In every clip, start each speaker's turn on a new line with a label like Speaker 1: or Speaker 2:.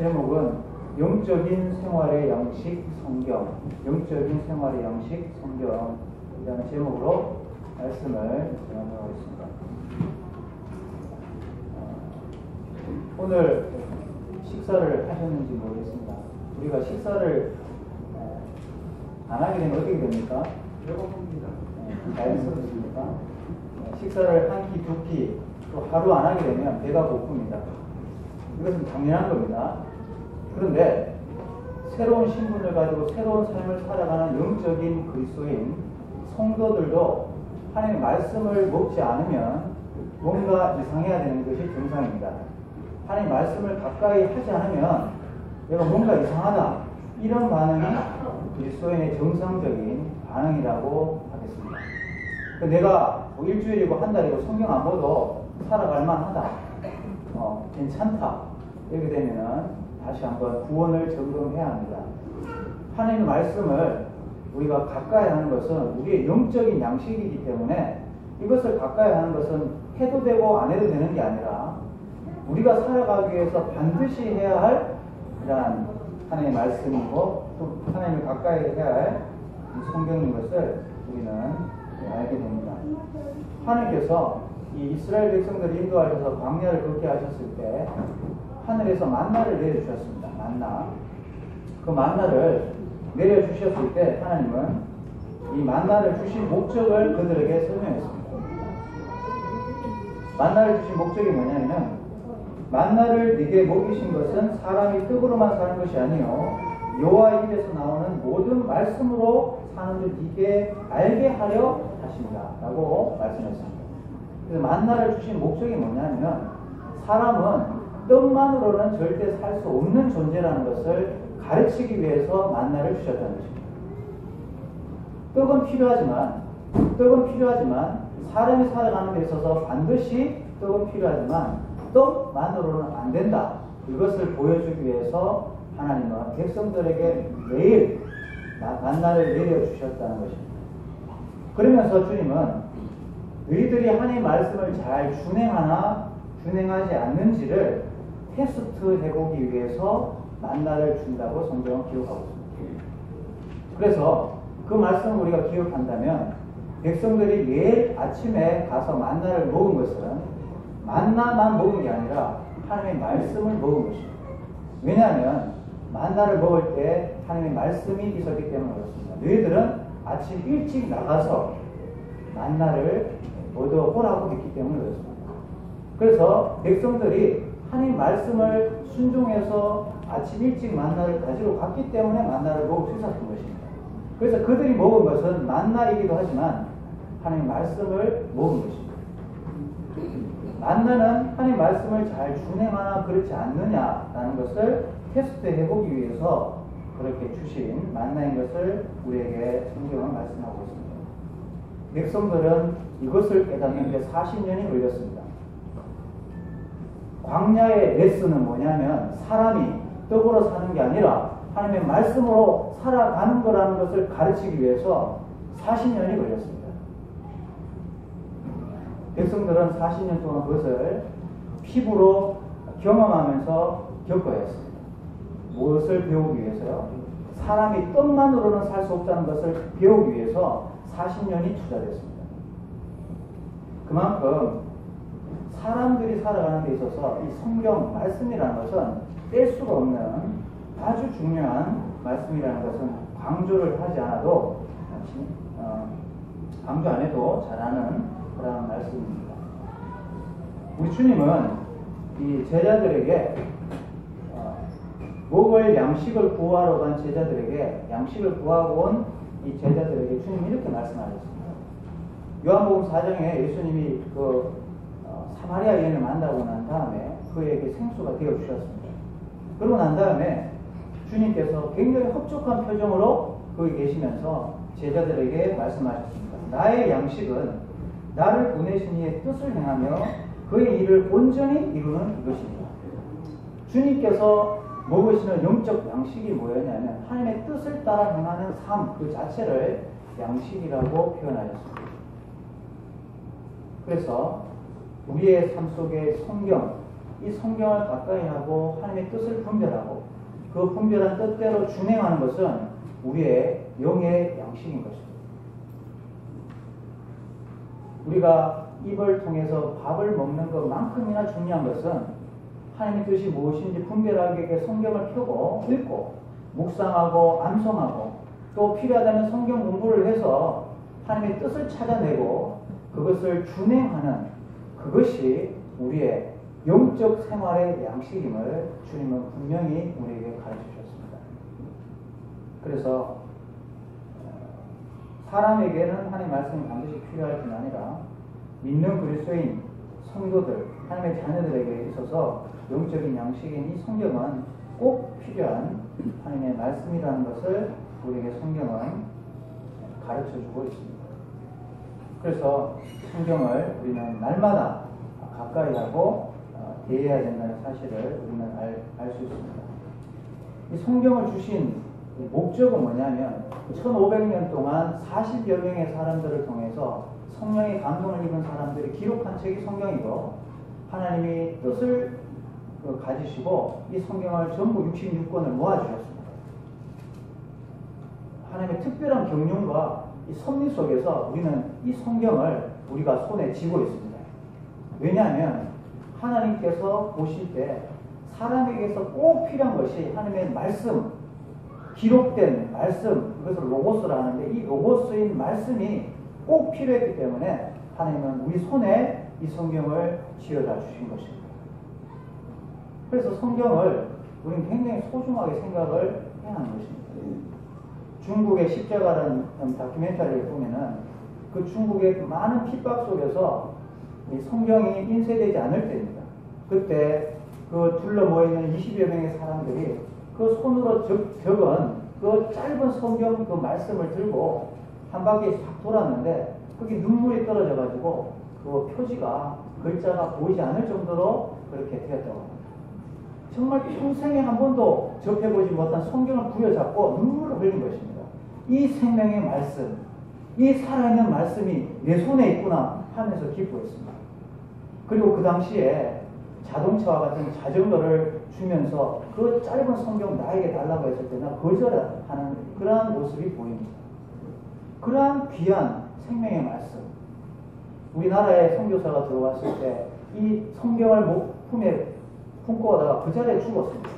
Speaker 1: 제목은 영적인 생활의 양식 성경, 영적인 생활의 양식 성경이라는 제목으로 말씀을 진행하겠습니다. 오늘 식사를 하셨는지 모르겠습니다. 우리가 식사를 안 하게 되면 어떻게 됩니까? 배고픕니다. 자연스럽습니까? 식사를 한 끼, 두 끼, 또 하루 안 하게 되면 배가 고픕니다. 이것은 당연한 겁니다. 그런데 새로운 신분을 가지고 새로운 삶을 살아가는 영적인 그리스도인 성도들도 하나님의 말씀을 먹지 않으면 뭔가 이상해야 되는 것이 정상입니다. 하나님의 말씀을 가까이 하지 않으면 내가 뭔가 이상하다, 이런 반응이 그리스도인의 정상적인 반응이라고 하겠습니다. 내가 뭐 일주일이고 한 달이고 성경 안 봐도 살아갈 만하다, 괜찮다, 이렇게 되면 다시 한번 구원을 점검해야 합니다. 하나님의 말씀을 우리가 가까이 하는 것은 우리의 영적인 양식이기 때문에 이것을 가까이 하는 것은 해도 되고 안 해도 되는 게 아니라 우리가 살아가기 위해서 반드시 해야 할 이러한 하나님의 말씀이고 또 하나님을 가까이 해야 할 성경인 것을 우리는 알게 됩니다. 하나님께서 이 이스라엘 백성들을 인도하셔서 광야를 걷게 하셨을 때 하늘에서 만나를 내려주셨습니다. 만나. 그 만나를 내려주셨을 때 하나님은 이 만나를 주신 목적을 그들에게 설명했습니다. 만나를 주신 목적이 뭐냐면, 만나를 네게 먹이신 것은 사람이 떡으로만 사는 것이 아니요 여호와 입에서 나오는 모든 말씀으로 사는 줄 네게 알게 하려 하십니다 라고 말씀했습니다. 그래서 만나를 주신 목적이 뭐냐면, 사람은 떡만으로는 절대 살 수 없는 존재라는 것을 가르치기 위해서 만나를 주셨다는 것입니다. 떡은 필요하지만 사람이 살아가는 데 있어서 반드시 떡은 필요하지만 떡만으로는 안 된다. 이것을 보여주기 위해서 하나님은 백성들에게 매일 만나를 내려주셨다는 것입니다. 그러면서 주님은 너희들이 하나님의 말씀을 잘 준행하지 않는지를 테스트 해보기 위해서 만나를 준다고 성경은 기록하고 있습니다. 그래서 그 말씀을 우리가 기억한다면 백성들이 매일 아침에 가서 만나를 먹은 것은 만나만 먹은 게 아니라 하나님의 말씀을 먹은 것입니다. 왜냐하면 만나를 먹을 때 하나님의 말씀이 있었기 때문에 그렇습니다. 너희들은 아침 일찍 나가서 만나를 얻어보라고 했기 때문에 그렇습니다. 그래서 백성들이 하나님 말씀을 순종해서 아침 일찍 만나를 가지고 갔기 때문에 만나를 먹을 수 있었던 것입니다. 그래서 그들이 먹은 것은 만나이기도 하지만 하나님 말씀을 먹은 것입니다. 만나는 하나님 말씀을 잘 준행하나 그렇지 않느냐라는 것을 테스트해보기 위해서 그렇게 주신 만나인 것을 우리에게 성경은 말씀하고 있습니다. 백성들은 이것을 깨닫는 데 40년이 걸렸습니다. 광야의 레슨은 뭐냐면, 사람이 떡으로 사는 게 아니라 하나님의 말씀으로 살아가는 거라는 것을 가르치기 위해서 40년이 걸렸습니다. 백성들은 40년 동안 그것을 피부로 경험하면서 겪어야 했습니다. 무엇을 배우기 위해서요? 사람이 떡만으로는 살 수 없다는 것을 배우기 위해서 40년이 투자됐습니다. 그만큼 사람들이 살아가는 데 있어서 이 성경 말씀이라는 것은 뗄 수가 없는 아주 중요한 말씀이라는 것은 강조를 하지 않아도 강조 안 해도 잘하는 그런 말씀입니다. 우리 주님은 이 제자들에게 먹을 양식을 구하러 간 제자들에게, 양식을 구하고 온 이 제자들에게 주님이 이렇게 말씀하셨습니다. 요한복음 4장에 예수님이 사마리아 여인을 만나고 난 다음에 그에게 생수가 되어 주셨습니다. 그러고 난 다음에 주님께서 굉장히 흡족한 표정으로 거기 계시면서 제자들에게 말씀하셨습니다. 나의 양식은 나를 보내신 이의 뜻을 행하며 그의 일을 온전히 이루는 이것입니다. 주님께서 먹으시는 영적 양식이 뭐였냐면 하나님의 뜻을 따라 행하는 삶 그 자체를 양식이라고 표현하셨습니다. 그래서 우리의 삶 속에 성경, 이 성경을 가까이 하고 하나님의 뜻을 분별하고 그 분별한 뜻대로 준행하는 것은 우리의 영의 양식인 것입니다. 우리가 입을 통해서 밥을 먹는 것만큼이나 중요한 것은 하나님의 뜻이 무엇인지 분별하게 성경을 펴고 읽고 묵상하고 암송하고 또 필요하다면 성경 공부를 해서 하나님의 뜻을 찾아내고 그것을 준행하는 그것이 우리의 영적 생활의 양식임을 주님은 분명히 우리에게 가르쳐주셨습니다. 그래서 사람에게는 하나님의 말씀이 반드시 필요할 뿐 아니라 믿는 그리스도인 성도들, 하나님의 자녀들에게 있어서 영적인 양식인 이 성경은 꼭 필요한 하나님의 말씀이라는 것을 우리에게 성경은 가르쳐주고 있습니다. 그래서 성경을 우리는 날마다 가까이 하고 대해야 된다는 사실을 우리는 알 수 있습니다. 이 성경을 주신 목적은 뭐냐면 1500년 동안 40여 명의 사람들을 통해서 성령의 감동을 입은 사람들이 기록한 책이 성경이고 하나님이 뜻을 가지시고 이 성경을 전부 66권을 모아주셨습니다. 하나님의 특별한 경륜과 이 섭리 속에서 우리는 이 성경을 우리가 손에 쥐고 있습니다. 왜냐하면 하나님께서 보실 때 사람에게서 꼭 필요한 것이 하나님의 말씀, 기록된 말씀, 그것을 로고스라 하는데 이 로고스인 말씀이 꼭 필요했기 때문에 하나님은 우리 손에 이 성경을 쥐어다 주신 것입니다. 그래서 성경을 우리는 굉장히 소중하게 생각을 해야 하는 것입니다. 중국의 십자가라는 다큐멘터리를 보면은 그 중국의 많은 핍박 속에서 이 성경이 인쇄되지 않을 때입니다. 그때 그 둘러 모여있는 20여 명의 사람들이 그 손으로 적은 그 짧은 성경 그 말씀을 들고 한 바퀴 싹 돌았는데 거기 눈물이 떨어져가지고 그 표지가 글자가 보이지 않을 정도로 그렇게 되었다고 합니다. 정말 평생에 한 번도 접해보지 못한 성경을 부여잡고 눈물을 흘린 것입니다. 이 생명의 말씀, 이 살아있는 말씀이 내 손에 있구나 하면서 기뻐했습니다. 그리고 그 당시에 자동차와 같은 자전거를 주면서 그 짧은 성경 나에게 달라고 했을 때는 거절하는 그러한 모습이 보입니다. 그러한 귀한 생명의 말씀. 우리나라에 선교사가 들어왔을 때 이 성경을 품에 품고 오다가 그 자리에 죽었습니다.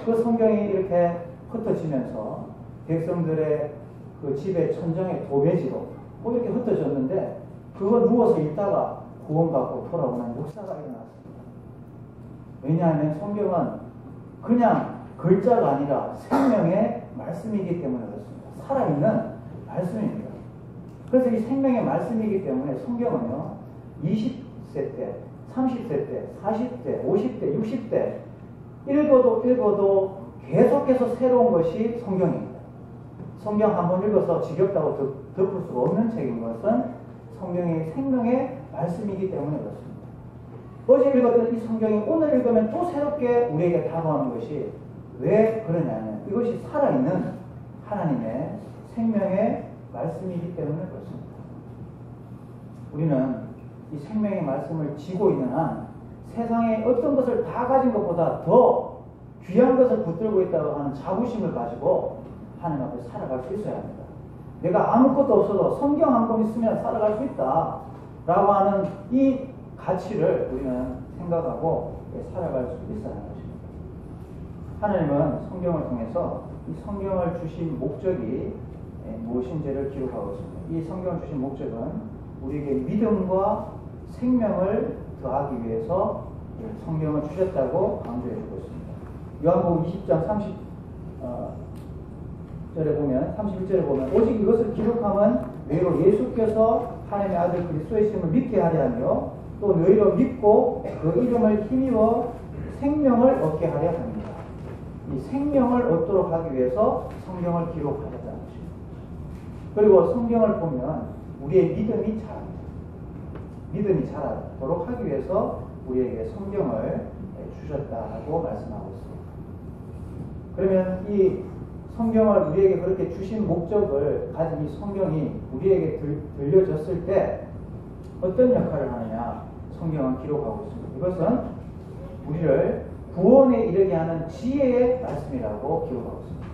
Speaker 1: 그 성경이 이렇게 흩어지면서 백성들의 그 집의 천장에 도배지로 이렇게 흩어졌는데 그거 누워서 있다가 구원받고 돌아오는 역사가 일어났습니다. 왜냐하면 성경은 그냥 글자가 아니라 생명의 말씀이기 때문에 그렇습니다. 살아있는 말씀입니다. 그래서 이 생명의 말씀이기 때문에 성경은요 20세 때, 30세 때, 40대, 50대, 60대 읽어도 계속해서 새로운 것이 성경입니다. 성경 한 번 읽어서 지겹다고 덮을 수가 없는 책인 것은 성경의 생명의 말씀이기 때문에 그렇습니다. 어제 읽었던 이 성경이 오늘 읽으면 또 새롭게 우리에게 다가오는 것이 왜 그러냐면 이것이 살아있는 하나님의 생명의 말씀이기 때문에 그렇습니다. 우리는 이 생명의 말씀을 쥐고 있는 한 세상에 어떤 것을 다 가진 것보다 더 귀한 것을 붙들고 있다고 하는 자부심을 가지고 하나님 앞에 살아갈 수 있어야 합니다. 내가 아무것도 없어도 성경 한 권 있으면 살아갈 수 있다 라고 하는 이 가치를 우리는 생각하고 살아갈 수 있어야 하는 것입니다. 하나님은 성경을 통해서 이 성경을 주신 목적이 무엇인지를 기록하고 있습니다. 이 성경을 주신 목적은 우리에게 믿음과 생명을 더하기 위해서 성경을 주셨다고 강조해주고 있습니다. 요한복음 20장 30절에 보면 31절에 보면 오직 이것을 기록함은 너희로 예수께서 하나님의 아들 그리스도이심을 믿게 하려 하며 또 너희로 믿고 그 이름을 힘입어 생명을 얻게 하려 합니다. 이 생명을 얻도록 하기 위해서 성경을 기록하셨다는 것입니다. 그리고 성경을 보면 우리의 믿음이 자랍니다. 믿음이 자라도록 하기 위해서 우리에게 성경을 주셨다고 말씀하고 있습니다. 그러면 이 성경을 우리에게 그렇게 주신 목적을 가진 이 성경이 우리에게 들려졌을 때 어떤 역할을 하느냐 성경은 기록하고 있습니다. 이것은 우리를 구원에 이르게 하는 지혜의 말씀이라고 기록하고 있습니다.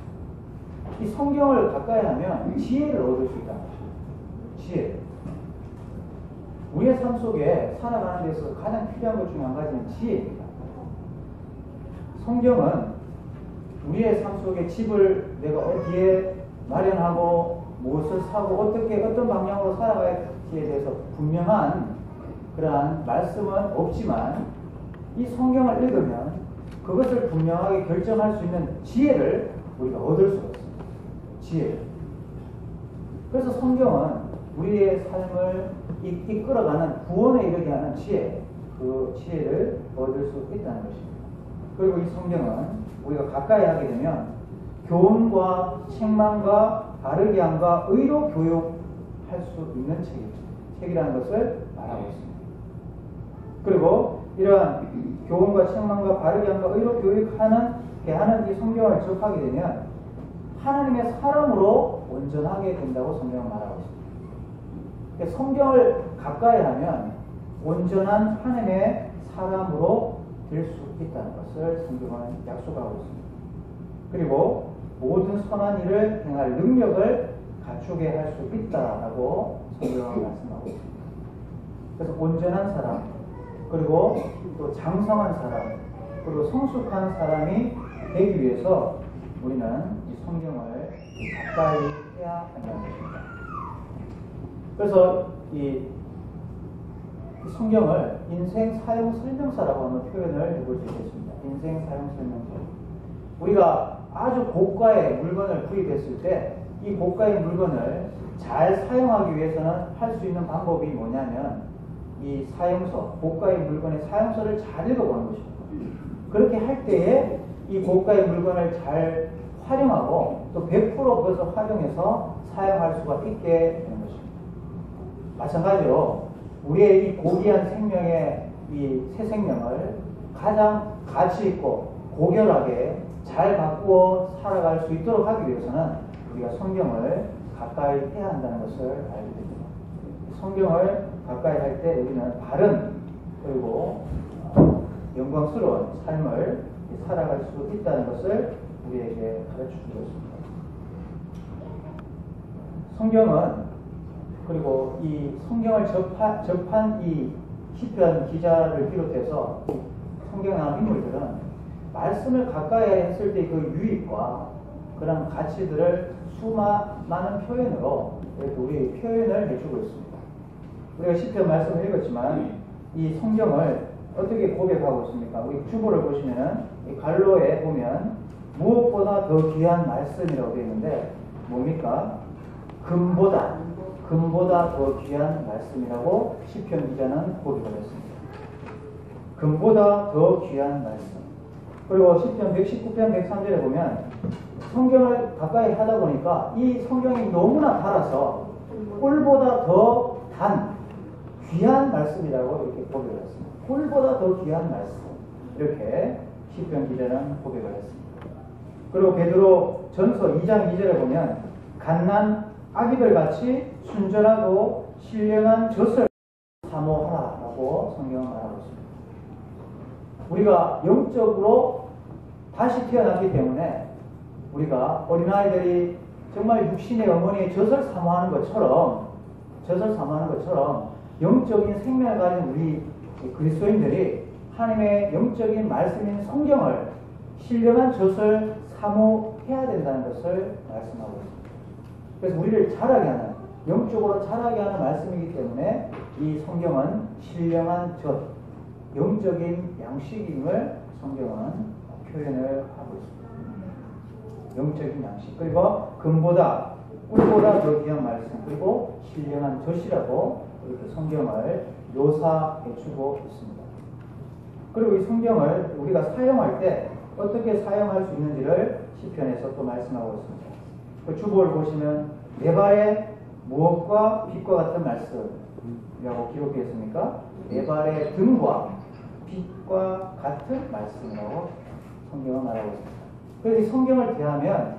Speaker 1: 이 성경을 가까이 하면 지혜를 얻을 수 있다는 것입니다. 지혜. 우리의 삶 속에 살아가는 데 있어서 가장 필요한 것 중에 한 가지는 지혜입니다. 성경은 우리의 삶 속에 집을 내가 어디에 마련하고 무엇을 사고 어떻게 어떤 방향으로 살아가야 할지에 대해서 분명한 그러한 말씀은 없지만 이 성경을 읽으면 그것을 분명하게 결정할 수 있는 지혜를 우리가 얻을 수가 있습니다. 지혜. 그래서 성경은 우리의 삶을 이끌어가는 구원에 이르게 하는 지혜, 그 지혜를 얻을 수 있다는 것입니다. 그리고 이 성경은 우리가 가까이 하게 되면 교훈과 책망과 바르게 함과 의로 교육할 수 있는 책이라는 것을 말하고 있습니다. 그리고 이러한 교훈과 책망과 바르게 함과 의로 교육하는 이 성경을 접하게 되면 하나님의 사람으로 온전하게 된다고 성경은 말하고 있습니다. 그러니까 성경을 가까이 하면 온전한 하나님의 사람으로 될 수 있다는 것을 성경은 약속하고 있습니다. 그리고 모든 선한 일을 행할 능력을 갖추게 할 수 있다라고 성경은 말씀하고 있습니다. 그래서 온전한 사람, 그리고 또 장성한 사람, 그리고 성숙한 사람이 되기 위해서 우리는 이 성경을 가까이 해야 한다는 것입니다. 그래서 이 성경을 인생 사용 설명서라고 하는 표현을 해볼 수 있겠습니다. 인생 사용 설명서. 우리가 아주 고가의 물건을 구입했을 때 이 고가의 물건을 잘 사용하기 위해서는 할 수 있는 방법이 뭐냐면 이 사용서, 고가의 물건의 사용서를 잘 읽어보는 것입니다. 그렇게 할 때에 이 고가의 물건을 잘 활용하고 또 100% 그것을 활용해서 사용할 수가 있게 되는 것입니다. 마찬가지로 우리의 이 고귀한 생명의 이 새 생명을 가장 가치 있고 고결하게 잘 바꾸어 살아갈 수 있도록 하기 위해서는 우리가 성경을 가까이 해야 한다는 것을 알게 됩니다. 성경을 가까이 할 때 우리는 바른 그리고 영광스러운 삶을 살아갈 수 있다는 것을 우리에게 가르쳐주고 있습니다. 성경은 그리고 이 성경을 접한 이 시편 기자를 비롯해서 성경에 나온 인물들은 말씀을 가까이 했을 때 그 유익과 그런 가치들을 수많은 표현으로 이렇게 우리 표현을 해주고 있습니다. 우리가 시편 말씀을 읽었지만 이 성경을 어떻게 고백하고 있습니까? 우리 주보를 보시면은 이 갈로에 보면 무엇보다 더 귀한 말씀이라고 되어 있는데 뭡니까? 금보다 더 귀한 말씀이라고 시편 기자는 고백을 했습니다. 금보다 더 귀한 말씀. 그리고 시편 119편 103절에 보면 성경을 가까이 하다 보니까 이 성경이 너무나 달아서 꿀보다 더 단 귀한 말씀이라고 이렇게 고백을 했습니다. 꿀보다 더 귀한 말씀. 이렇게 시편 기자는 고백을 했습니다. 그리고 베드로 전서 2장 2절에 보면 갓난 아기들 같이 순전하고 신령한 젖을 사모하라라고 성경은 말하고 있습니다. 우리가 영적으로 다시 태어났기 때문에 우리가 어린아이들이 정말 육신의 어머니의 젖을 사모하는 것처럼 영적인 생명을 가진 우리 그리스도인들이 하나님의 영적인 말씀인 성경을 신령한 젖을 사모해야 된다는 것을 말씀하고 있습니다. 그래서 우리를 자라게 하는, 영적으로 자라게 하는 말씀이기 때문에 이 성경은 신령한 젖, 영적인 양식임을 성경은 표현을 하고 있습니다. 영적인 양식. 그리고 금보다, 꿀보다 더 귀한 말씀, 그리고 신령한 젖이라고 이렇게 성경을 묘사해주고 있습니다. 그리고 이 성경을 우리가 사용할 때 어떻게 사용할 수 있는지를 시편에서 또 말씀하고 있습니다. 그 주보를 보시면 내 발에 무엇과 빛과 같은 말씀이라고 기록되어 있습니까? 내 발의 등과 빛과 같은 말씀이라고 성경은 말하고 있습니다. 그래서 이 성경을 대하면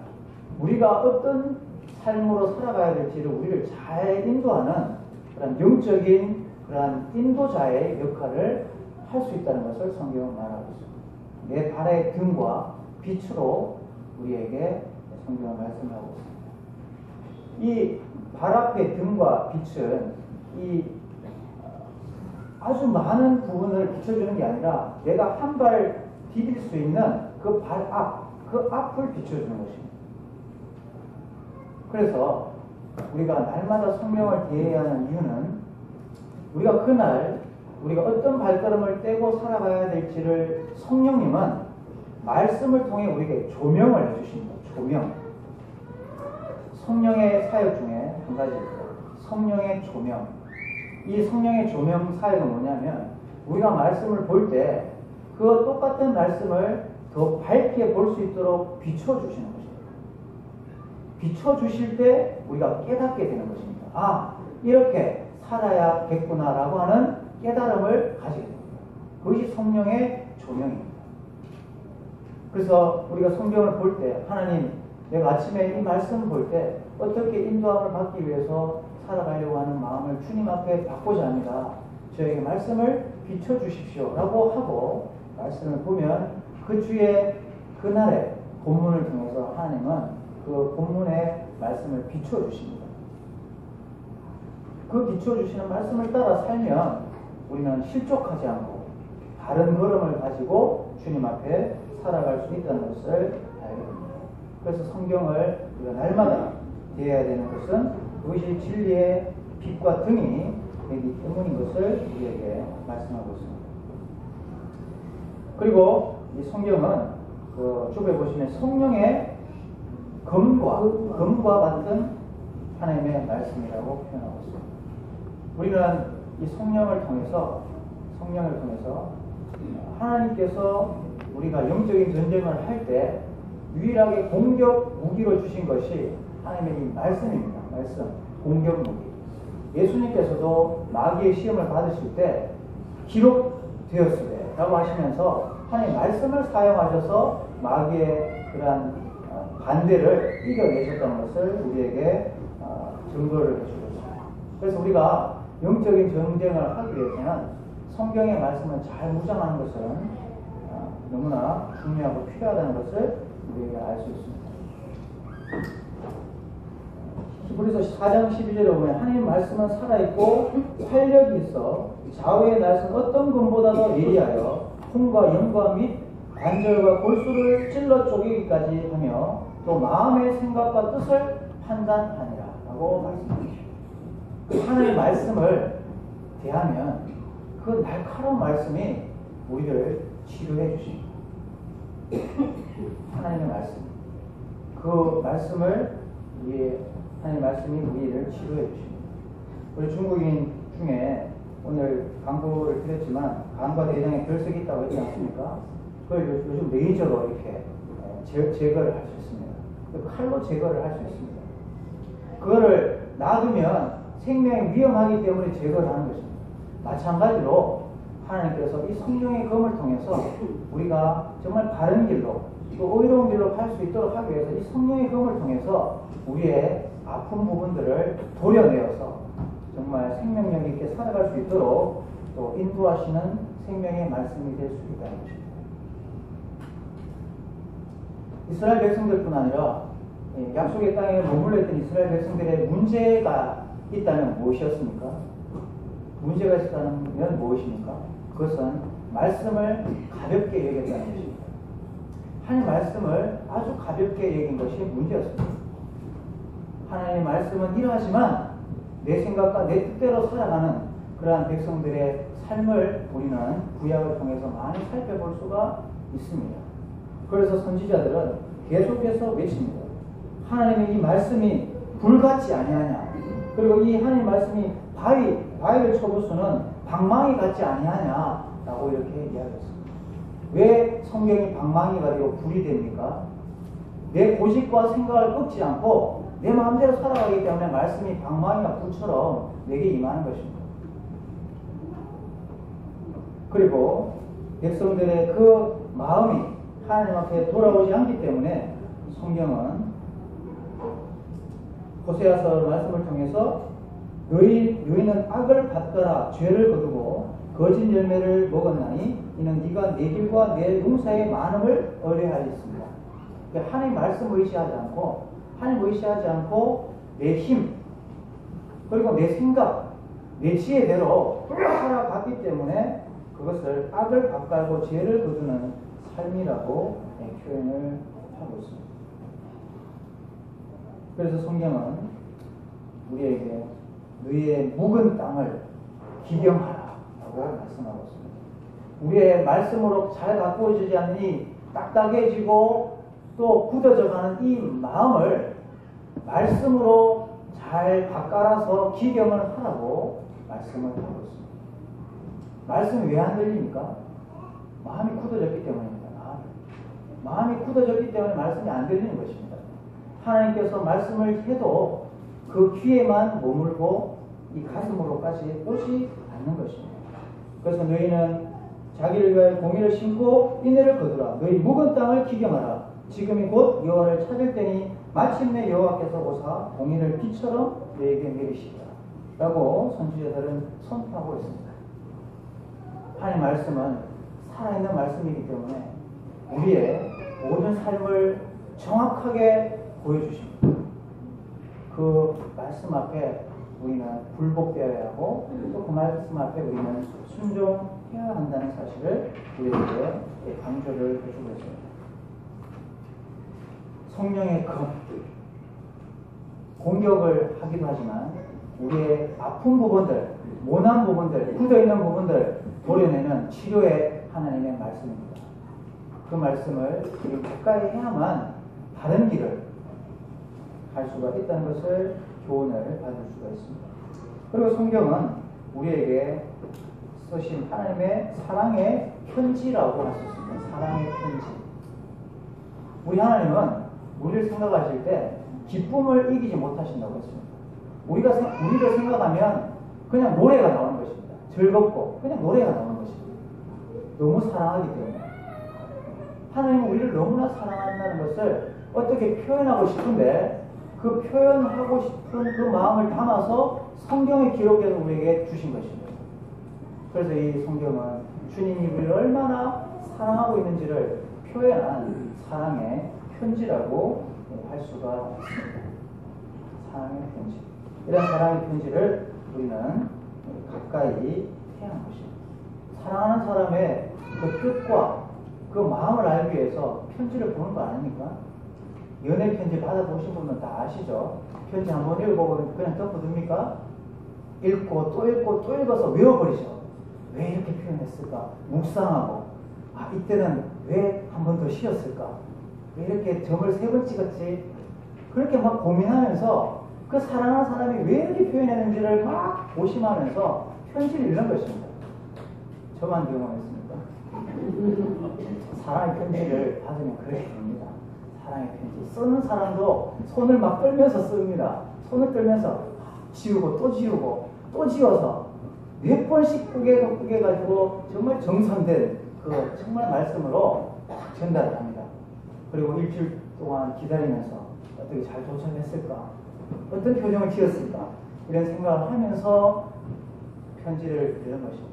Speaker 1: 우리가 어떤 삶으로 살아가야 될지를 우리를 잘 인도하는 그런 영적인 그런 인도자의 역할을 할 수 있다는 것을 성경은 말하고 있습니다. 내 발의 등과 빛으로 우리에게 성경은 말씀하고 있습니다. 이 발 앞의 등과 빛은 이 아주 많은 부분을 비춰주는 게 아니라 내가 한 발 디딜 수 있는 그 발 앞, 그 앞을 비춰주는 것입니다. 그래서 우리가 날마다 성령을 대해야 하는 이유는 우리가 그날 우리가 어떤 발걸음을 떼고 살아가야 될지를 성령님은 말씀을 통해 우리에게 조명을 해주십니다. 조명. 성령의 사역 중에 한 가지 성령의 조명. 이 성령의 조명 사역은 뭐냐면 우리가 말씀을 볼 때 그 똑같은 말씀을 더 밝게 볼 수 있도록 비춰주시는 것입니다. 비춰주실 때 우리가 깨닫게 되는 것입니다. 아, 이렇게 살아야겠구나라고 하는 깨달음을 가지게 됩니다. 그것이 성령의 조명입니다. 그래서 우리가 성경을 볼 때 하나님, 내가 아침에 이 말씀을 볼 때 어떻게 인도함을 받기 위해서 살아가려고 하는 마음을 주님 앞에 받고자 합니다. 저에게 말씀을 비춰주십시오 라고 하고 말씀을 보면 그 주의 그날의 본문을 통해서 하나님은 그 본문의 말씀을 비춰주십니다. 그 비춰주시는 말씀을 따라 살면 우리는 실족하지 않고 바른 걸음을 가지고 주님 앞에 살아갈 수 있다는 것을 알게 됩니다. 그래서 성경을 우리가 날마다 대해야 되는 것은 그것이 진리의 빛과 등이 되기 때문인 것을 우리에게 말씀하고 있습니다. 그리고 이 성경은 그 주부에 보시면 성령의 검과 같은 하나님의 말씀이라고 표현하고 있습니다. 우리는 이 성령을 통해서 하나님께서 우리가 영적인 전쟁을 할 때 유일하게 공격 무기로 주신 것이 하나님의 이 말씀입니다. 말씀, 공격 무기. 예수님께서도 마귀의 시험을 받으실 때 기록되었으되 라고 하시면서 하나님 말씀을 사용하셔서 마귀의 그러한 반대를 이겨내셨다는 것을 우리에게 증거를 해주고 있습니다. 그래서 우리가 영적인 전쟁을 하기 위해서는 성경의 말씀을 잘 묵상하는 것은 너무나 중요하고 필요하다는 것을 우리에게 알 수 있습니다. 히브리서 4장 12절에 보면 하나님 말씀은 살아있고 활력이 있어 좌우의 날선 어떤 검보다도 예리하여 혼과 영과 및 관절과 골수를 찔러 쪼개기까지 하며 또 마음의 생각과 뜻을 판단하니라 라고 말씀하십니다. 하나님의 말씀을 대하면 그 날카로운 말씀이 우리를 치료해 주십니다. 하나님의 말씀, 그 말씀을 하나님의 말씀이 우리를 치료해 주십니다. 우리 중국인 중에 오늘 광고를 드렸지만 간과 대장에 결석이 있다고 했지 않습니까? 그걸 요즘 레이저로 이렇게 제거를 할 수 있습니다. 칼로 제거를 할 수 있습니다. 그거를 놔두면 생명이 위험하기 때문에 제거를 하는 것입니다. 마찬가지로 하나님께서 이 성령의 검을 통해서 우리가 정말 바른 길로 또 의로운 길로 갈 수 있도록 하기 위해서 이 성령의 검을 통해서 우리의 아픈 부분들을 도려내어서 정말 생명력 있게 살아갈 수 있도록 또 인도하시는 생명의 말씀이 될 수 있다는 것입니다. 이스라엘 백성들뿐 아니라 약속의 땅에 머물러 있던 이스라엘 백성들의 문제가 있다면 무엇이었습니까? 문제가 있다면 무엇입니까? 그것은 말씀을 가볍게 여겼다는 것입니다. 하나님의 말씀을 아주 가볍게 여긴 것이 문제였습니다. 하나님의 말씀은 이러하지만 내 생각과 내 뜻대로 살아가는 그러한 백성들의 삶을 우리는 구약을 통해서 많이 살펴볼 수가 있습니다. 그래서 선지자들은 계속해서 외칩니다. 하나님의 이 말씀이 불같지 아니하냐. 그리고 이 하나님의 말씀이 바위를 쳐부수는 방망이 같지 아니하냐 라고 이렇게 이야기했습니다. 왜 성경이 방망이가 되고 불이 됩니까? 내 고집과 생각을 꺾지 않고 내 마음대로 살아가기 때문에 말씀이 방망이와 불처럼 내게 임하는 것입니다. 그리고 백성들의 그 마음이 하나님 앞에 돌아오지 않기 때문에 성경은 호세아서 말씀을 통해서 너희는 악을 받거라 죄를 거두고 거짓 열매를 먹었나니 이는 네가 내 길과 내 용사의 많음을 의뢰하였습니다. 그러니까 하나님 말씀 의시하지 않고 하나님 의시하지 않고 내 힘 그리고 내 생각 내 지혜대로 살아갔기 때문에 그것을 악을 밭갈고 죄를 거두는 삶이라고 표현을 하고 있습니다. 그래서 성경은 우리에게 너희의 묵은 땅을 기경하라 라고 말씀하고 있습니다. 우리의 말씀으로 잘 가꾸어지지 않니 딱딱해지고 또 굳어져가는 이 마음을 말씀으로 잘 바꿔라서 기경을 하라고 말씀을 하고 있습니다. 말씀이 왜 안 들립니까? 마음이 굳어졌기 때문입니다. 마음이 굳어졌기 때문에 말씀이 안 들리는 것입니다. 하나님께서 말씀을 해도 그 귀에만 머물고 이 가슴으로까지 오지 않는 것입니다. 그래서 너희는 자기를 위하여 공의를 심고 인내를 거두라. 너희 묵은 땅을 기경하라. 지금이 곧 여호와를 찾을 때니 마침내 여호와께서 오사 공의를 비처럼 너희에게 내리시리라 라고 선지자들은 선포하고 있습니다. 하나님의 말씀은 살아있는 말씀이기 때문에 우리의 모든 삶을 정확하게 보여주십니다. 그 말씀 앞에 우리는 굴복되어야 하고 또 그 말씀 앞에 우리는 순종해야 한다는 사실을 우리에게 강조를 해주고 있습니다. 성령의 공격을 하기도 하지만 우리의 아픈 부분들, 모난 부분들, 굳어있는 부분들 도려내는 치료의 하나님의 말씀입니다. 그 말씀을 우리 가까이 해야만 다른 길을 갈 수가 있다는 것을 교훈을 받을 수가 있습니다. 그리고 성경은 우리에게 쓰신 하나님의 사랑의 편지라고 할 수 있습니다. 사랑의 편지. 우리 하나님은 우리를 생각하실 때 기쁨을 이기지 못하신다고 했습니다. 우리를 생각하면 그냥 노래가 나오는 것입니다. 즐겁고 그냥 노래가 나오는 것입니다. 너무 사랑하기 때문에. 하나님은 우리를 너무나 사랑한다는 것을 어떻게 표현하고 싶은데 그 표현하고 싶은 그 마음을 담아서 성경에 기록해서 우리에게 주신 것입니다. 그래서 이 성경은 주님이 우리를 얼마나 사랑하고 있는지를 표현한 사랑의 편지라고 할 수가 있습니다. 사랑의 편지. 이런 사랑의 편지를 우리는 가까이 해야 하는 것입니다. 사랑하는 사람의 그 뜻과 그 마음을 알기 위해서 편지를 보는 거 아닙니까? 연애 편지 받아보신 분은 다 아시죠? 편지 한번 읽어보고 그냥 덮어둡니까? 읽고 또 읽고 또 읽어서 외워버리죠. 왜 이렇게 표현했을까? 묵상하고 이때는 왜 한 번 더 쉬었을까? 왜 이렇게 점을 세 번 찍었지? 그렇게 막 고민하면서 그 사랑하는 사람이 왜 이렇게 표현했는지를 막 고심하면서 편지를 읽는 것입니다. 저만 경험했습니까? 사랑의 편지를 받으면 그렇게 됩니다. 사랑의 편지 쓰는 사람도 손을 막 떨면서 씁니다. 손을 떨면서 지우고 또 지우고 또 지워서 몇 번씩 꾸게 가지고 정말 정성된 그 정말 말씀으로 딱 전달을 합니다. 그리고 일주일 동안 기다리면서 어떻게 잘 도착했을까? 어떤 표정을 지었을까? 이런 생각을 하면서 편지를 읽는 것입니다.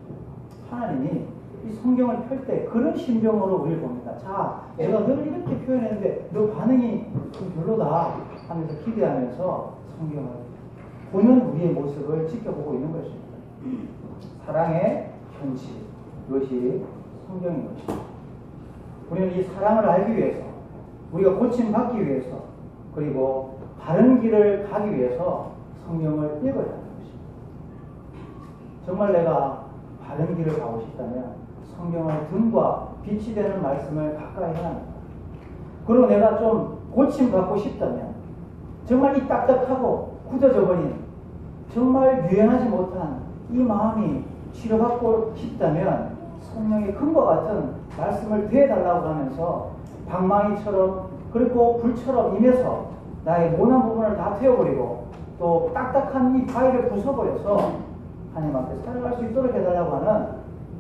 Speaker 1: 하나님이 이 성경을 펼 때 그런 심정으로 우리를 봅니다. 자, 내가 너를 이렇게 표현했는데 너 반응이 좀 별로다 하면서 기대하면서 성경을 보는 우리의 모습을 지켜보고 있는 것입니다. 사랑의 편지, 이것이 성경인 것입니다. 우리는 이 사랑을 알기 위해서, 우리가 고침받기 위해서, 그리고 바른 길을 가기 위해서 성경을 읽어야 하는 것입니다. 정말 내가 바른 길을 가고 싶다면 성경을 등과 빛이 되는 말씀을 가까이 해야 합니다. 그리고 내가 좀 고침받고 싶다면 정말 이 딱딱하고 굳어져 버린 정말 유연하지 못한 이 마음이 치료받고 싶다면 성령의 금과 같은 말씀을 대해달라고 하면서 방망이처럼 그리고 불처럼 임해서 나의 모난 부분을 다 태워버리고 또 딱딱한 이 바위를 부숴버려서 하나님 앞에 살아갈 수 있도록 해달라고 하는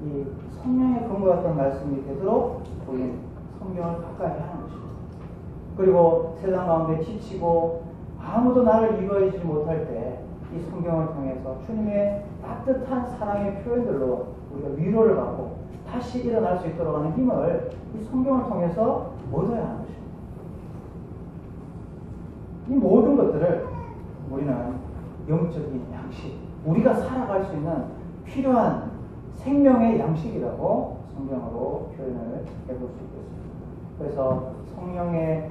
Speaker 1: 이 성령의 금과 같은 말씀이 되도록 우리는 성경을 가까이 하는 것입니다. 그리고 세상 가운데 지치고 아무도 나를 이루어주지 못할 때 이 성경을 통해서 주님의 따뜻한 사랑의 표현들로 우리가 위로를 받고 다시 일어날 수 있도록 하는 힘을 이 성경을 통해서 얻어야 하는 것입니다. 이 모든 것들을 우리는 영적인 양식, 우리가 살아갈 수 있는 필요한 생명의 양식이라고 성경으로 표현을 해볼 수 있겠습니다. 그래서 성령의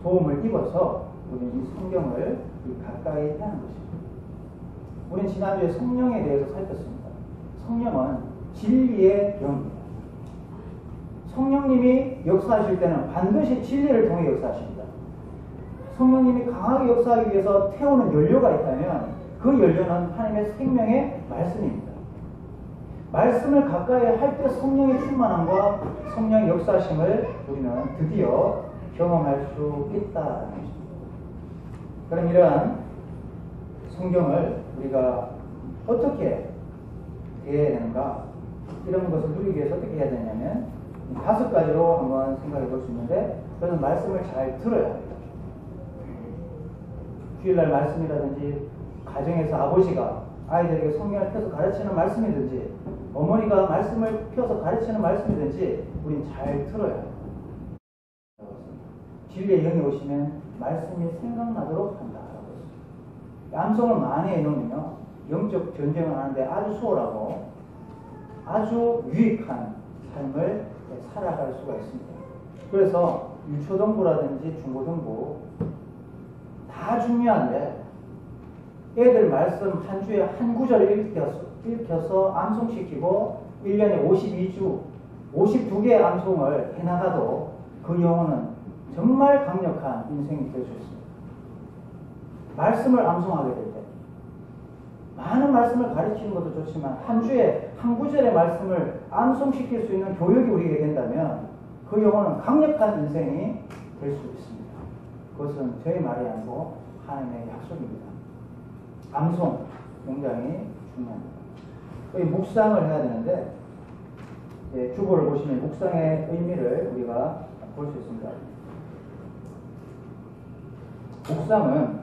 Speaker 1: 도움을 입어서 우리는 이 성경을 가까이 해야 하는 것입니다. 우리는 지난주에 성령에 대해서 살폈습니다. 성령은 진리의 영입니다. 성령님이 역사하실 때는 반드시 진리를 통해 역사하십니다. 성령님이 강하게 역사하기 위해서 태우는 연료가 있다면 그 연료는 하나님의 생명의 말씀입니다. 말씀을 가까이 할 때 성령의 충만함과 성령의 역사심을 우리는 드디어 경험할 수 있다는 것입니다. 그럼 이러한 성경을 우리가 어떻게 대해야 되는가, 이런 것을 누리기 위해서 어떻게 해야 되냐면 5가지로 한번 생각해 볼 수 있는데, 그것은 말씀을 잘 들어야 합니다. 주일날 말씀이라든지 가정에서 아버지가 아이들에게 성경을 펴서 가르치는 말씀이든지 어머니가 말씀을 펴서 가르치는 말씀이든지 우린 잘 들어야 합니다. 진리의 영이 오시면 말씀이 생각나도록 한다라고 했습니다. 암송을 많이 해놓으면요, 영적 전쟁을 하는데 아주 수월하고 아주 유익한 삶을 살아갈 수가 있습니다. 그래서 유초등부라든지 중고등부 다 중요한데, 애들 말씀 한 주에 한 구절을 읽혀서 암송시키고 1년에 52주 52개의 암송을 해나가도 그 영혼은 정말 강력한 인생이 될 수 있습니다. 말씀을 암송하게 될 때 많은 말씀을 가르치는 것도 좋지만 한 주에 한 구절의 말씀을 암송시킬 수 있는 교육이 우리에게 된다면 그 영혼은 강력한 인생이 될 수 있습니다. 그것은 저의 말이 아니고 하나님의 약속입니다. 암송 굉장히 중요합니다. 이 묵상을 해야 되는데, 주보를 보시면 묵상의 의미를 우리가 볼 수 있습니다. 묵상은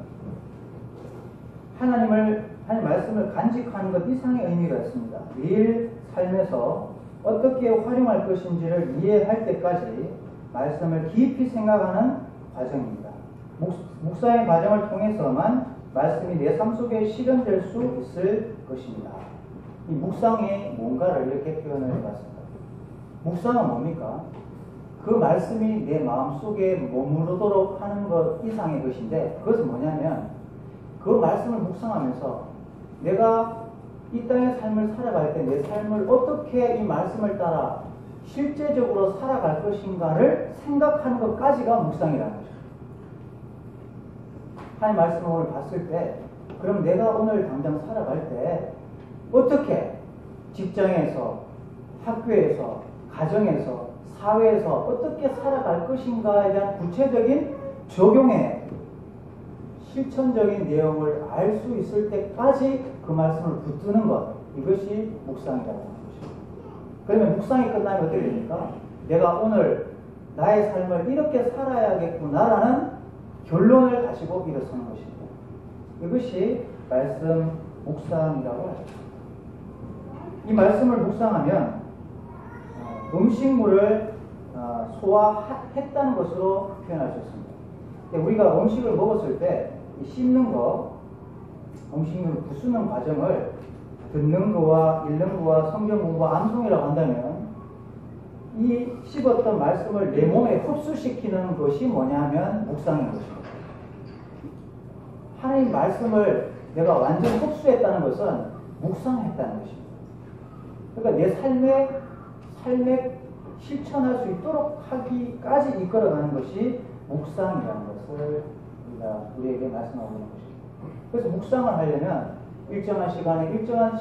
Speaker 1: 하나님 말씀을 간직하는 것 이상의 의미가 있습니다. 매일 삶에서 어떻게 활용할 것인지를 이해할 때까지 말씀을 깊이 생각하는 과정입니다. 묵상의 과정을 통해서만 말씀이 내 삶 속에 실현될 수 있을 것입니다. 이 묵상이 뭔가를 이렇게 표현을 해봤습니다. 묵상은 뭡니까? 그 말씀이 내 마음속에 머무르도록 하는 것 이상의 것인데, 그것은 뭐냐면 그 말씀을 묵상하면서 내가 이 땅의 삶을 살아갈 때 내 삶을 어떻게 이 말씀을 따라 실제적으로 살아갈 것인가를 생각하는 것까지가 묵상이라는 거죠. 하나님 말씀을 오늘 봤을 때, 그럼 내가 오늘 당장 살아갈 때 어떻게 직장에서, 학교에서, 가정에서, 사회에서 어떻게 살아갈 것인가에 대한 구체적인 적용의 실천적인 내용을 알 수 있을 때까지 그 말씀을 붙드는 것, 이것이 묵상이라고 하는 것입니다. 그러면 묵상이 끝나면 어떻게 됩니까? 내가 오늘 나의 삶을 이렇게 살아야겠구나라는 결론을 가지고 일어서는 것입니다. 이것이 말씀 묵상이라고 하죠. 이 말씀을 묵상하면 음식물을 소화했다는 것으로 표현할 수 있습니다. 우리가 음식을 먹었을 때 씹는 거, 음식물을 부수는 과정을 듣는 거와 읽는 거와 성경 공부와 암송이라고 한다면, 이 씹었던 말씀을 내 몸에 흡수시키는 것이 뭐냐면 묵상인 것입니다. 하나님 말씀을 내가 완전 흡수했다는 것은 묵상했다는 것입니다. 그러니까 내 삶에 실천할 수 있도록 하기까지 이끌어가는 것이 묵상이라는 것을 우리에게 말씀하고 있는 것입니다. 그래서 묵상을 하려면 일정한 시간에 일정한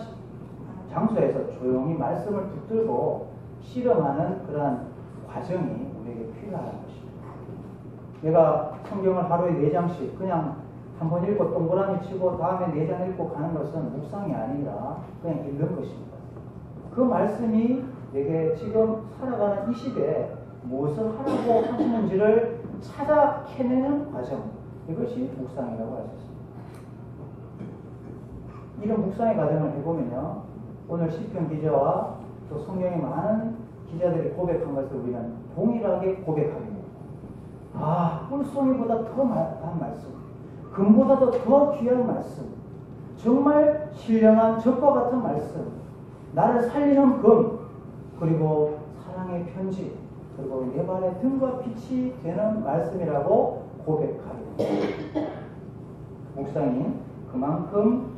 Speaker 1: 장소에서 조용히 말씀을 붙들고 실험하는 그러한 과정이 우리에게 필요한 것입니다. 내가 성경을 하루에 4장씩 그냥 한 번 읽고 동그라미 치고 다음에 4장 읽고 가는 것은 묵상이 아니라 그냥 읽는 것입니다. 그 말씀이 내게 지금 살아가는 이 시대에 무엇을 하라고 하시는지를 찾아 캐내는 과정, 이것이 묵상이라고 할 수 있습니다. 이런 묵상의 과정을 해보면요, 오늘 시편 기자와 또 성경의 많은 기자들이 고백한 것을 우리는 동일하게 고백하게 됩니다. 아, 꿀송이보다 더 많은 말씀, 금보다도 더 귀한 말씀, 정말 신령한 적과 같은 말씀, 나를 살리는 금, 그리고 사랑의 편지, 그리고 내 발의 등과 빛이 되는 말씀이라고 고백하게 됩니다. 묵상이 그만큼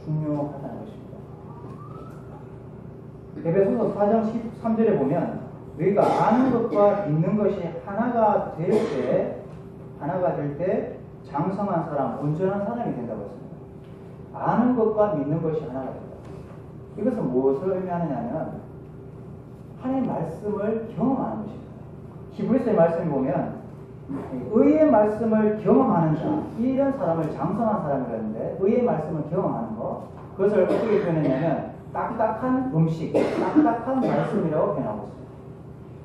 Speaker 1: 중요하다는 것입니다. 에베소서 4장 13절에 보면 너희가 아는 것과 믿는 것이 하나가 될 때 장성한 사람, 온전한 사람이 된다고 했습니다. 아는 것과 믿는 것이 하나가 된다. 이것은 무엇을 의미하느냐면 하나님의 말씀을 경험하는 것입니다. 히브리서의 말씀을 보면 의의 말씀을 경험하는 자, 이런 사람을 장성한 사람이라고 하는데, 의의 말씀을 경험하는 것, 그것을 어떻게 표현했냐면 딱딱한 음식, 딱딱한 말씀이라고 표현하고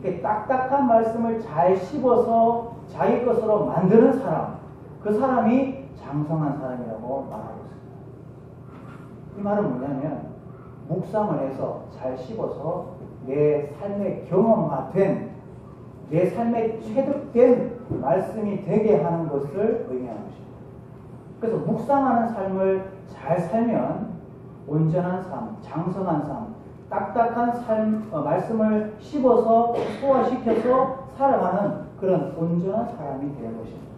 Speaker 1: 있습니다. 딱딱한 말씀을 잘 씹어서 자기 것으로 만드는 사람, 그 사람이 장성한 사람이라고 말하고 있습니다. 이 말은 뭐냐면 묵상을 해서 잘 씹어서 내 삶의 경험화된, 내 삶에 체득된 말씀이 되게 하는 것을 의미하는 것입니다. 그래서 묵상하는 삶을 잘 살면 온전한 삶, 장성한 삶, 딱딱한 삶, 말씀을 씹어서 소화시켜서 살아가는 그런 온전한 사람이 되는 것입니다.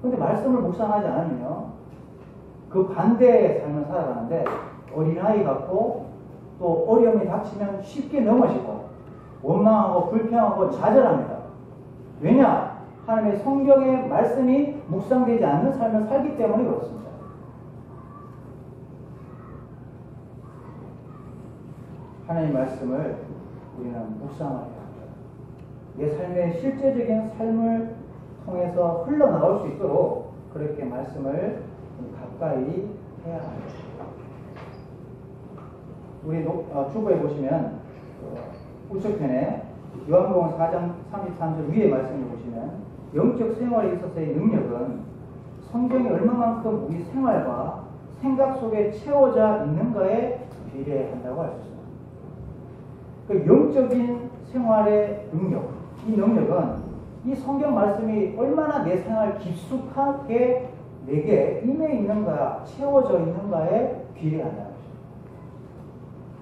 Speaker 1: 그런데 말씀을 묵상하지 않으면요, 그 반대의 삶을 살아가는데 어린아이 같고 또 어려움이 닥치면 쉽게 넘어지고 원망하고 불평하고 좌절합니다. 왜냐? 하나님의 성경의 말씀이 묵상되지 않는 삶을 살기 때문에 그렇습니다. 하나님의 말씀을 우리는 묵상해야 합니다. 내 삶의 실제적인 삶을 통해서 흘러나올 수 있도록 그렇게 말씀을 가까이 해야 합니다. 우리 주보에 보시면 우측편에 요한복음 4장 33절 위에 말씀을 보시면 영적 생활에 있어서의 능력은 성경이 얼마만큼 우리 생활과 생각 속에 채워져 있는가에 비례한다고 할 수 있습니다. 그 영적인 생활의 능력, 이 능력은 이 성경 말씀이 얼마나 내 생활 깊숙하게 내게 임해 있는가, 채워져 있는가에 비례한다는 것입니다.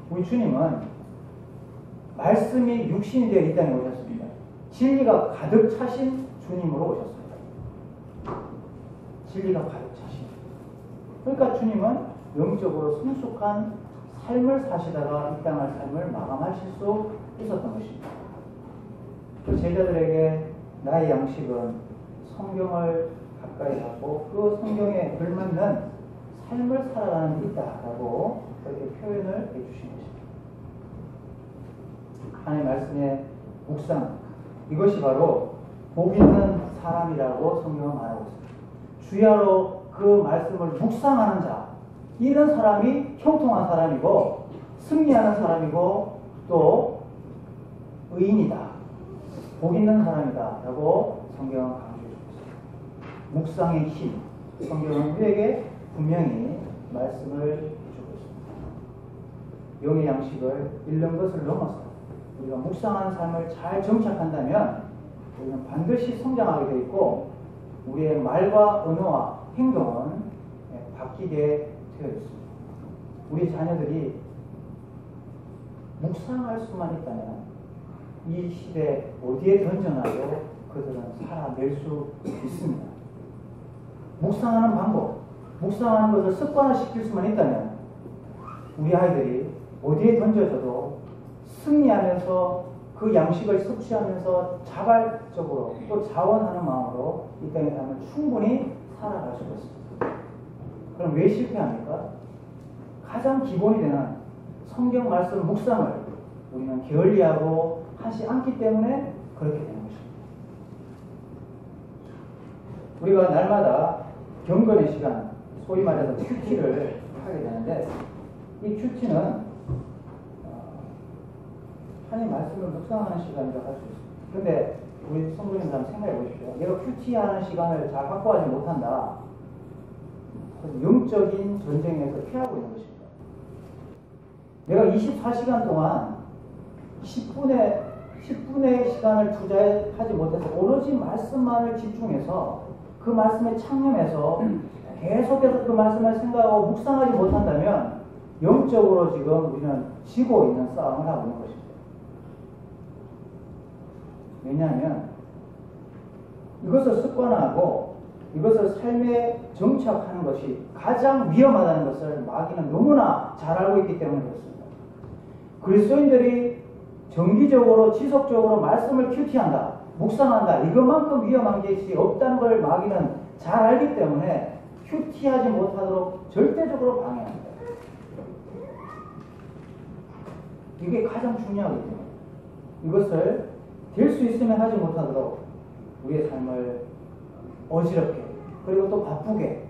Speaker 1: 우리 주님은 말씀이 육신이 되어 이 땅에 오셨습니다. 진리가 가득 차신 주님으로 오셨습니다. 진리가 가득 차신. 그러니까 주님은 영적으로 성숙한 삶을 사시다가 이 땅의 삶을 마감하실 수 있었던 것입니다. 그 제자들에게 나의 양식은 성경을 가까이 하고 그 성경에 걸맞는 삶을 살아가는 데 있다라고 그렇게 표현을 해주신 것입니다. 하나님의 말씀의 묵상, 이것이 바로 복 있는 사람이라고 성경은 말하고 있습니다. 주야로 그 말씀을 묵상하는 자, 이런 사람이 형통한 사람이고 승리하는 사람이고 또 의인이다, 복 있는 사람이다 라고 성경은 강조해 주고 있습니다. 묵상의 힘, 성경은 우리에게 분명히 말씀을 해주고 있습니다. 영의 양식을 잃는 것을 넘어서 우리가 묵상하는 삶을 잘 정착한다면 우리는 반드시 성장하게 되어 있고 우리의 말과 언어와 행동은 바뀌게 되어 있습니다. 우리 자녀들이 묵상할 수만 있다면 이 시대에 어디에 던져놔도 그들은 살아낼 수 있습니다. 묵상하는 방법, 묵상하는 것을 습관화시킬 수만 있다면 우리 아이들이 어디에 던져져도 승리하면서 그 양식을 섭취하면서 자발적으로 또 자원하는 마음으로 이 땅의 삶을 충분히 살아갈 수 있습니다. 그럼 왜 실패합니까? 가장 기본이 되는 성경 말씀 묵상을 우리는 게을리하고 하지 않기 때문에 그렇게 되는 것입니다. 우리가 날마다 경건의 시간, 소위 말해서 큐티를 하게 되는데 이 큐티는 하나님 말씀을 묵상하는 시간이라고 할 수 있습니다. 그런데 우리 성도님들 한번 생각해 보십시오. 내가 큐티하는 시간을 잘 확보하지 못한다. 영적인 전쟁에서 피하고 있는 것입니다. 내가 24시간 동안 10분의 시간을 투자하지 못해서 오로지 말씀만을 집중해서 그 말씀에 창념해서 계속해서 그 말씀을 생각하고 묵상하지 못한다면 영적으로 지금 우리는 지고 있는 싸움을 하고 있는 것입니다. 왜냐하면 이것을 습관화하고 이것을 삶에 정착하는 것이 가장 위험하다는 것을 마귀는 너무나 잘 알고 있기 때문에 그렇습니다. 그리스도인들이 정기적으로 지속적으로 말씀을 큐티한다, 묵상한다, 이것만큼 위험한 것이 없다는 걸 마귀는 잘 알기 때문에 큐티하지 못하도록 절대적으로 방해합니다. 이게 가장 중요하기 때문에 이것을 될 수 있으면 하지 못하도록 우리의 삶을 어지럽게 그리고 또 바쁘게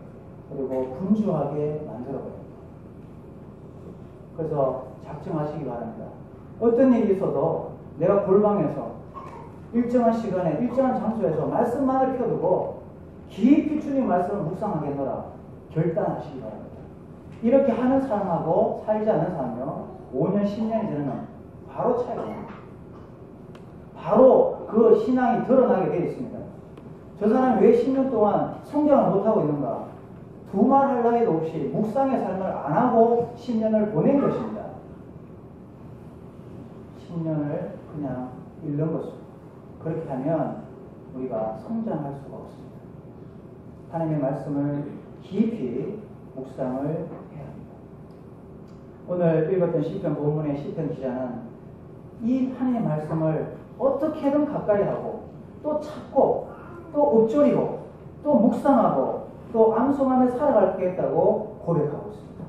Speaker 1: 그리고 분주하게 만들어버립니다. 그래서 작정하시기 바랍니다. 어떤 일이 있어도 내가 골방에서 일정한 시간에 일정한 장소에서 말씀만을 펴두고 깊이 주님 말씀을 묵상하겠노라 결단하시기 바랍니다. 이렇게 하는 사람하고 살지 않는 사람요 5년 10년이 되면 바로 차이가 납니다. 바로 그 신앙이 드러나게 되어 있습니다. 저 사람이 왜 10년 동안 성경을 못하고 있는가? 두말 할 나위도 없이 묵상의 삶을 안 하고 10년을 보낸 것입니다. 10년을 그냥 잃는 것입니다. 그렇게 하면 우리가 성장할 수가 없습니다. 하나님의 말씀을 깊이 묵상을 해야 합니다. 오늘 읽었던 시편 본문의 시편 기자는 이 하나님의 말씀을 어떻게든 가까이 하고 또 찾고 또 읊조리고 또 묵상하고 또 암송하며 살아가겠다고 고백하고 있습니다.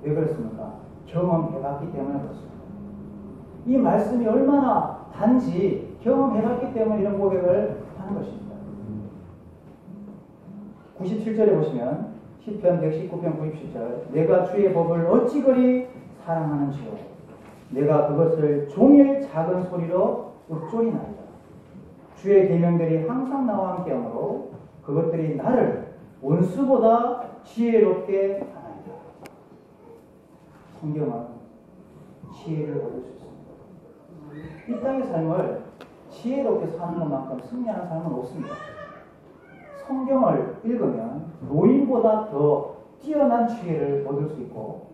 Speaker 1: 왜 그렇습니까? 경험해봤기 때문에 그렇습니다. 이 말씀이 얼마나 단지 경험해봤기 때문에 이런 고백을 하는 것입니다. 97절에 보시면 시편 119편 97절 내가 주의 법을 어찌 그리 사랑하는지요 내가 그것을 종일 작은 소리로 읊조리나이다. 주의 계명들이 항상 나와 함께하므로 그것들이 나를 원수보다 지혜롭게 하나이다. 성경은 지혜를 얻을 수 있습니다. 이 땅의 삶을 지혜롭게 사는 것만큼 승리하는 삶은 없습니다. 성경을 읽으면 노인보다 더 뛰어난 지혜를 얻을 수 있고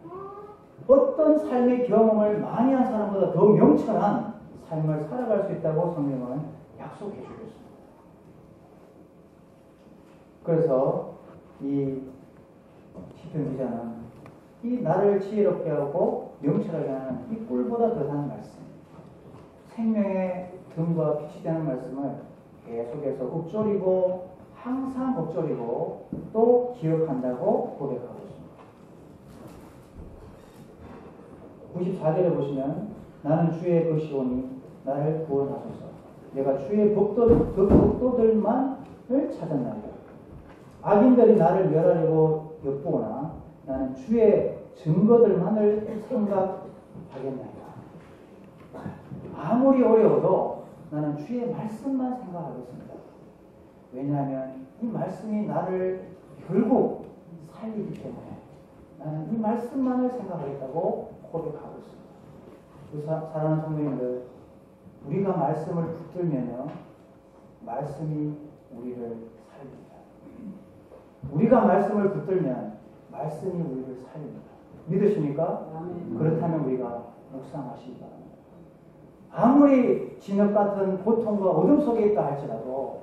Speaker 1: 어떤 삶의 경험을 많이 한 사람보다 더 명철한 삶을 살아갈 수 있다고 성경은 약속해 주고 있습니다. 그래서 이 시편 기자는 이 나를 지혜롭게 하고 명철하게 하는 이 꿀보다 더 산 말씀, 생명의 등과 빛이 되는 말씀을 계속해서 읊조리고 항상 읊조리고 또 기억한다고 고백하고 있습니다. 94절에 보시면 나는 주의 것이오니 나를 구원하소서. 내가 주의 법도들만을 찾았나이다. 악인들이 나를 멸하려고 엿보거나 나는 주의 증거들만을 생각하겠나이다. 아무리 어려워도 나는 주의 말씀만 생각하겠습니다. 왜냐하면 이 말씀이 나를 결국 살리기 때문에 나는 이 말씀만을 생각하겠다고 고백하고 있습니다. 사랑하는 성도님들, 우리가 말씀을 붙들면요, 말씀이 우리를 살립니다. 우리가 말씀을 붙들면 말씀이 우리를 살립니다. 믿으십니까? 그렇다면 우리가 묵상하시기 바랍니다. 아무리 진흙 같은 고통과 어둠 속에 있다 할지라도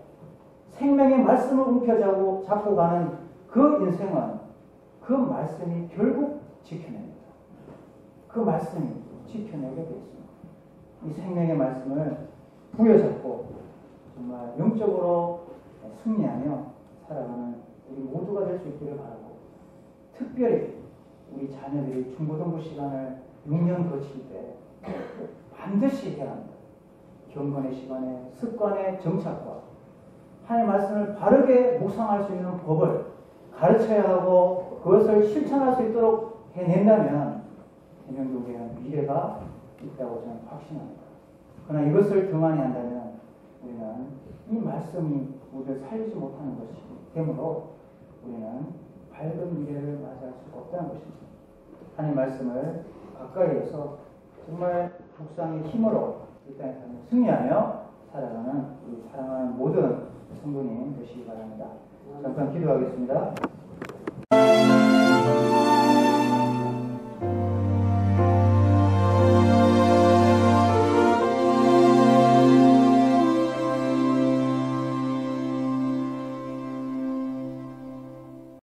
Speaker 1: 생명의 말씀을 움켜잡고 가는 그 인생은 그 말씀이 결국 지켜냅니다. 그 말씀이 지켜내게 되어 있습니다. 이 생명의 말씀을 부여잡고 정말 영적으로 승리하며 살아가는 우리 모두가 될 수 있기를 바라고, 특별히 우리 자녀들이 중고등부 시간을 6년 거칠 때 반드시 해야 합니다. 경건의 시간에 습관의 정착과 하나님의 말씀을 바르게 묵상할 수 있는 법을 가르쳐야 하고 그것을 실천할 수 있도록 해낸다면 대명교회는 미래가 있다고 저는 확신합니다. 그러나 이것을 등한히 한다면 우리는 이 말씀이 우리를 살리지 못하는 것이기 때문에 우리는 밝은 미래를 맞이할 수가 없다는 것입니다. 하나님의 말씀을 가까이에서 정말 묵상의 힘으로 이 땅에 승리하며 살아가는 우리 사랑하는 모든 성도님 되시기 바랍니다. 잠깐 기도하겠습니다.